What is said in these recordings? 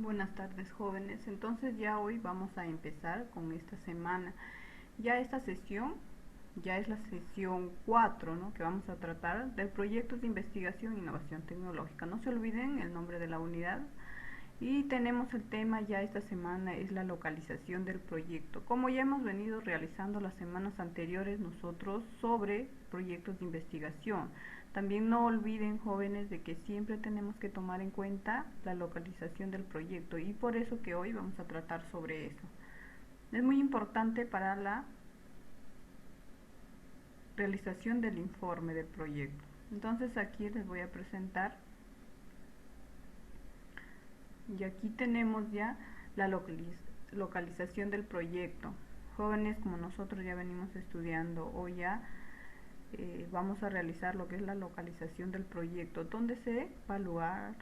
Buenas tardes, jóvenes. Entonces ya hoy vamos a empezar con esta semana. Ya esta sesión ya es la sesión 4, ¿no? Que vamos a tratar del proyecto de investigación e innovación tecnológica. No se olviden el nombre de la unidad. Y tenemos el tema ya esta semana, es la localización del proyecto. Como ya hemos venido realizando las semanas anteriores nosotros sobre proyectos de investigación. También no olviden, jóvenes, de que siempre tenemos que tomar en cuenta la localización del proyecto, y por eso que hoy vamos a tratar sobre eso. Es muy importante para la realización del informe del proyecto. Entonces aquí les voy a presentar, y aquí tenemos ya la localización del proyecto. Jóvenes, como nosotros ya venimos estudiando, o ya vamos a realizar lo que es la localización del proyecto, dónde se va a evaluar,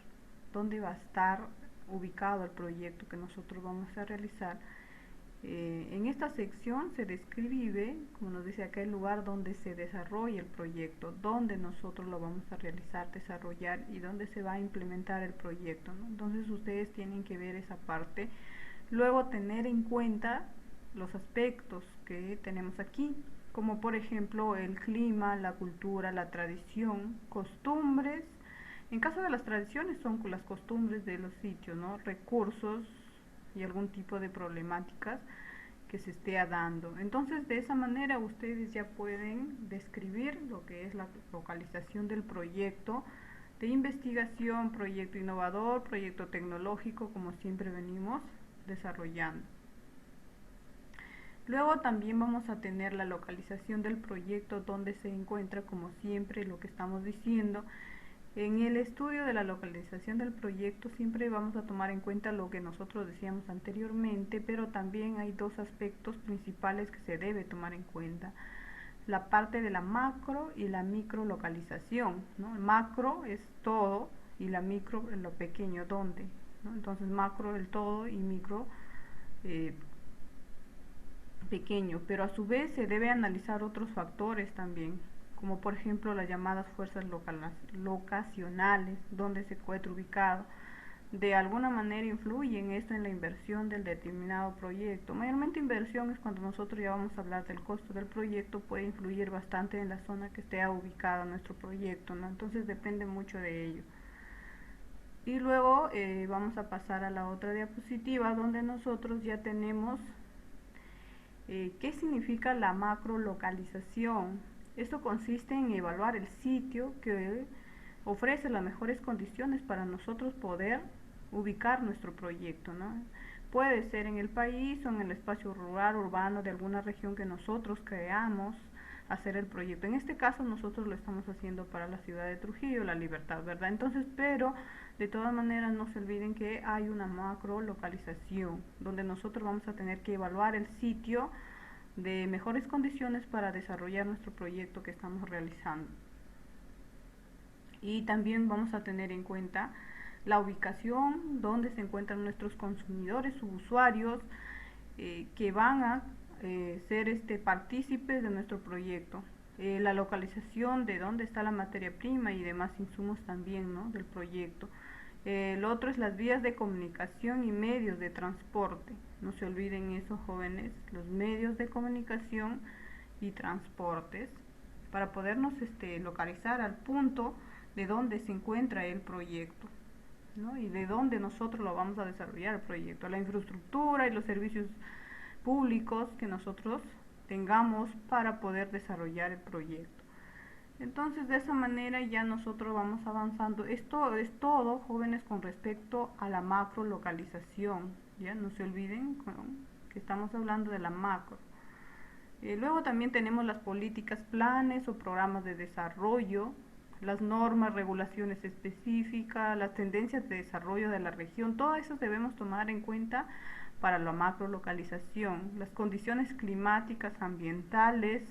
dónde va a estar ubicado el proyecto que nosotros vamos a realizar. En esta sección se describe, como nos dice acá, el lugar donde se desarrolla el proyecto, donde nosotros lo vamos a realizar, desarrollar, y donde se va a implementar el proyecto, ¿no? Entonces ustedes tienen que ver esa parte. Luego tener en cuenta los aspectos que tenemos aquí, como por ejemplo el clima, la cultura, la tradición, costumbres. En caso de las tradiciones son las costumbres de los sitios, ¿no? Recursos y algún tipo de problemáticas que se esté dando. Entonces, de esa manera ustedes ya pueden describir lo que es la localización del proyecto de investigación, proyecto innovador, proyecto tecnológico, como siempre venimos desarrollando. Luego también vamos a tener la localización del proyecto, donde se encuentra, como siempre, lo que estamos diciendo. En el estudio de la localización del proyecto siempre vamos a tomar en cuenta lo que nosotros decíamos anteriormente, pero también hay dos aspectos principales que se debe tomar en cuenta: la parte de la macro y la micro localización, ¿no? El macro es todo y la micro es lo pequeño, ¿dónde? ¿no? Entonces macro el todo y micro pequeño, pero a su vez se debe analizar otros factores también, como por ejemplo las llamadas fuerzas locacionales, donde se encuentra ubicado. De alguna manera influyen esto en la inversión del determinado proyecto. Mayormente inversión es cuando nosotros ya vamos a hablar del costo del proyecto, puede influir bastante en la zona que esté ubicado nuestro proyecto, ¿no? Entonces depende mucho de ello. Y luego vamos a pasar a la otra diapositiva, donde nosotros ya tenemos ¿qué significa la macrolocalización? Esto consiste en evaluar el sitio que ofrece las mejores condiciones para nosotros poder ubicar nuestro proyecto, ¿no? Puede ser en el país o en el espacio rural, urbano de alguna región que nosotros creamos hacer el proyecto. En este caso nosotros lo estamos haciendo para la ciudad de Trujillo, La Libertad, ¿verdad? Entonces, pero de todas maneras no se olviden que hay una macro localización donde nosotros vamos a tener que evaluar el sitio de mejores condiciones para desarrollar nuestro proyecto que estamos realizando. Y también vamos a tener en cuenta la ubicación donde se encuentran nuestros consumidores o usuarios que van a ser partícipes de nuestro proyecto. La localización de dónde está la materia prima y demás insumos también, ¿no? del proyecto. El otro es las vías de comunicación y medios de transporte. No se olviden eso, jóvenes, los medios de comunicación y transportes, para podernos localizar al punto de donde se encuentra el proyecto, ¿no? Y de dónde nosotros lo vamos a desarrollar el proyecto, la infraestructura y los servicios públicos que nosotros tengamos para poder desarrollar el proyecto. Entonces, de esa manera ya nosotros vamos avanzando. Esto es todo, jóvenes, con respecto a la macro localización. Ya no se olviden que estamos hablando de la macro. Luego también tenemos las políticas, planes o programas de desarrollo, las normas, regulaciones específicas, las tendencias de desarrollo de la región. Todo eso debemos tomar en cuenta para la macro localización. Las condiciones climáticas, ambientales,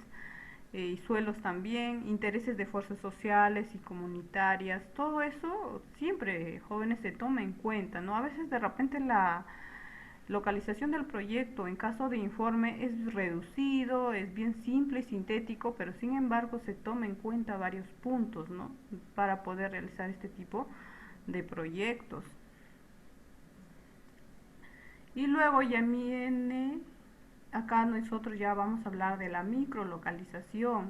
y suelos también, intereses de fuerzas sociales y comunitarias, todo eso siempre, jóvenes, se toma en cuenta, ¿no? A veces de repente la localización del proyecto en caso de informe es reducido, es bien simple y sintético, pero sin embargo se toma en cuenta varios puntos, ¿no? para poder realizar este tipo de proyectos. Y luego ya viene, acá nosotros ya vamos a hablar de la microlocalización.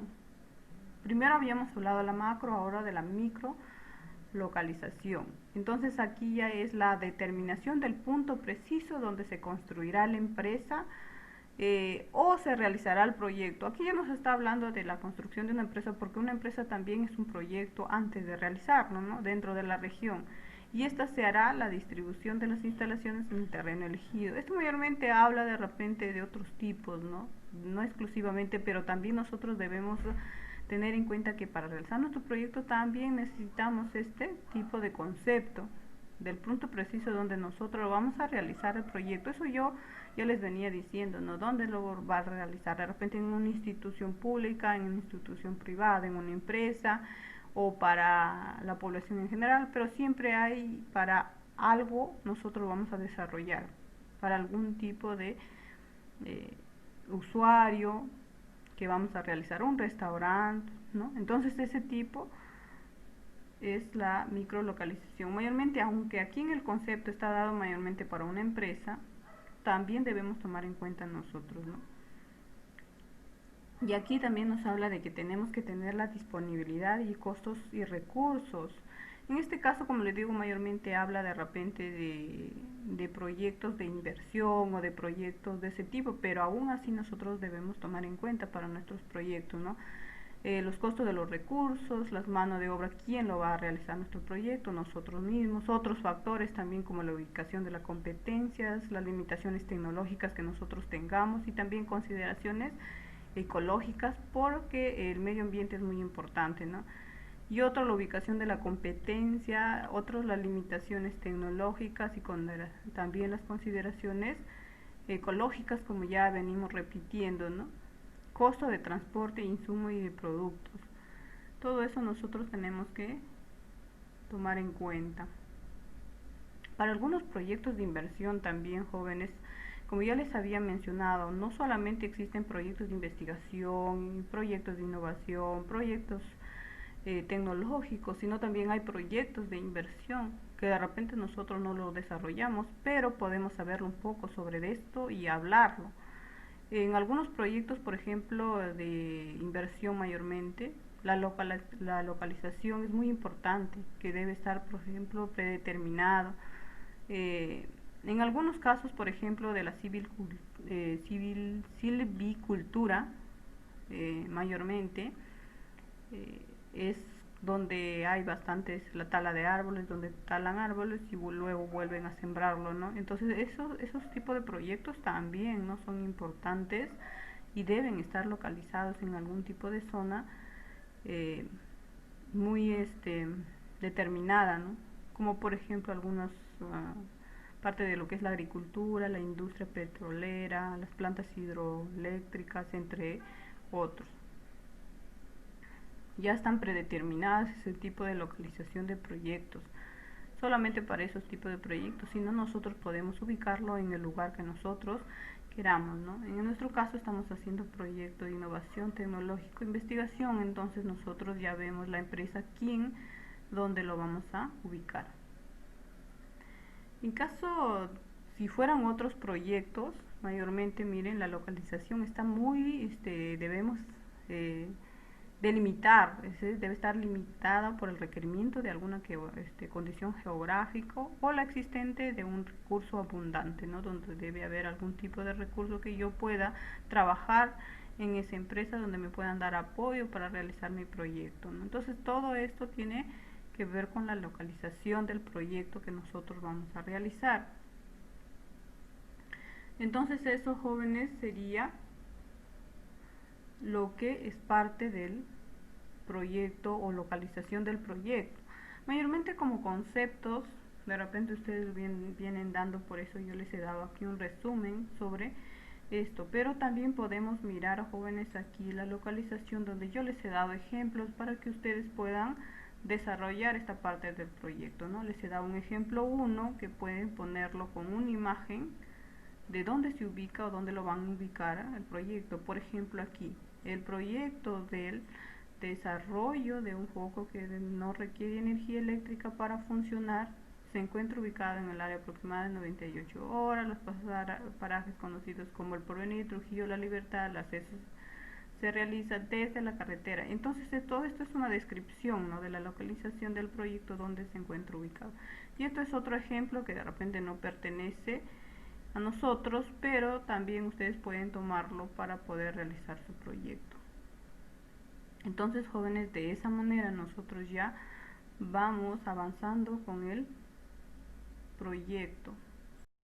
Primero habíamos hablado de la macro, ahora de la microlocalización. Entonces aquí ya es la determinación del punto preciso donde se construirá la empresa o se realizará el proyecto. Aquí ya nos está hablando de la construcción de una empresa, porque una empresa también es un proyecto antes de realizarlo, ¿no? Dentro de la región. Y esta se hará la distribución de las instalaciones en el terreno elegido. Esto mayormente habla de repente de otros tipos, ¿no? No exclusivamente, pero también nosotros debemos tener en cuenta que para realizar nuestro proyecto también necesitamos este tipo de concepto del punto preciso donde nosotros vamos a realizar el proyecto. Eso yo les venía diciendo, ¿no? ¿Dónde lo va a realizar? De repente en una institución pública, en una institución privada, en una empresa o para la población en general, pero siempre hay para algo nosotros vamos a desarrollar, para algún tipo de usuario que vamos a realizar, un restaurante, ¿no? Entonces ese tipo es la microlocalización. Mayormente, aunque aquí en el concepto está dado mayormente para una empresa, también debemos tomar en cuenta nosotros, ¿no? Y aquí también nos habla de que tenemos que tener la disponibilidad y costos y recursos. En este caso, como les digo, mayormente habla de repente de proyectos de inversión o de proyectos de ese tipo, pero aún así nosotros debemos tomar en cuenta para nuestros proyectos, ¿no? Los costos de los recursos, las manos de obra, quién lo va a realizar nuestro proyecto, nosotros mismos, otros factores también como la ubicación de las competencias, las limitaciones tecnológicas que nosotros tengamos y también consideraciones ecológicas porque el medio ambiente es muy importante, ¿no? Y otro, la ubicación de la competencia, otros, las limitaciones tecnológicas y también las consideraciones ecológicas, como ya venimos repitiendo, ¿no? Costo de transporte, insumo y de productos. Todo eso nosotros tenemos que tomar en cuenta. Para algunos proyectos de inversión también, jóvenes, como ya les había mencionado, no solamente existen proyectos de investigación, proyectos de innovación, proyectos tecnológicos, sino también hay proyectos de inversión que de repente nosotros no lo desarrollamos, pero podemos saber un poco sobre esto y hablarlo. En algunos proyectos, por ejemplo, de inversión mayormente, la localización es muy importante, que debe estar, por ejemplo, predeterminado. En algunos casos, por ejemplo, de la silvicultura, mayormente, es donde hay bastantes la tala de árboles, donde talan árboles y luego vuelven a sembrarlo, ¿no? Entonces esos tipos de proyectos también no son importantes y deben estar localizados en algún tipo de zona eh, muy determinada, ¿no? Como por ejemplo algunas parte de lo que es la agricultura, la industria petrolera, las plantas hidroeléctricas, entre otros. Ya están predeterminadas ese tipo de localización de proyectos, solamente para esos tipos de proyectos, si no nosotros podemos ubicarlo en el lugar que nosotros queramos, ¿no? En nuestro caso estamos haciendo proyecto de innovación tecnológico, investigación, entonces nosotros ya vemos la empresa quién, dónde lo vamos a ubicar. En caso, si fueran otros proyectos, mayormente miren, la localización está muy, debemos delimitar, debe estar limitada por el requerimiento de alguna condición geográfica o la existente de un recurso abundante, ¿no? Donde debe haber algún tipo de recurso que yo pueda trabajar en esa empresa, donde me puedan dar apoyo para realizar mi proyecto, ¿no? Entonces todo esto tiene que ver con la localización del proyecto que nosotros vamos a realizar. Entonces eso, jóvenes, sería lo que es parte del proyecto o localización del proyecto. Mayormente como conceptos, de repente ustedes vienen dando, por eso yo les he dado aquí un resumen sobre esto, pero también podemos mirar, jóvenes, aquí la localización donde yo les he dado ejemplos para que ustedes puedan desarrollar esta parte del proyecto, ¿no? Les he dado un ejemplo 1 que pueden ponerlo con una imagen de dónde se ubica o dónde lo van a ubicar el proyecto. Por ejemplo, aquí el proyecto del desarrollo de un foco que no requiere energía eléctrica para funcionar se encuentra ubicado en el área aproximada de 98 horas, los parajes conocidos como El Porvenir, Trujillo, La Libertad, el acceso se realiza desde la carretera. Entonces todo esto es una descripción, ¿no?, de la localización del proyecto donde se encuentra ubicado. Y esto es otro ejemplo que de repente no pertenece a nosotros, pero también ustedes pueden tomarlo para poder realizar su proyecto. Entonces, jóvenes, de esa manera nosotros ya vamos avanzando con el proyecto.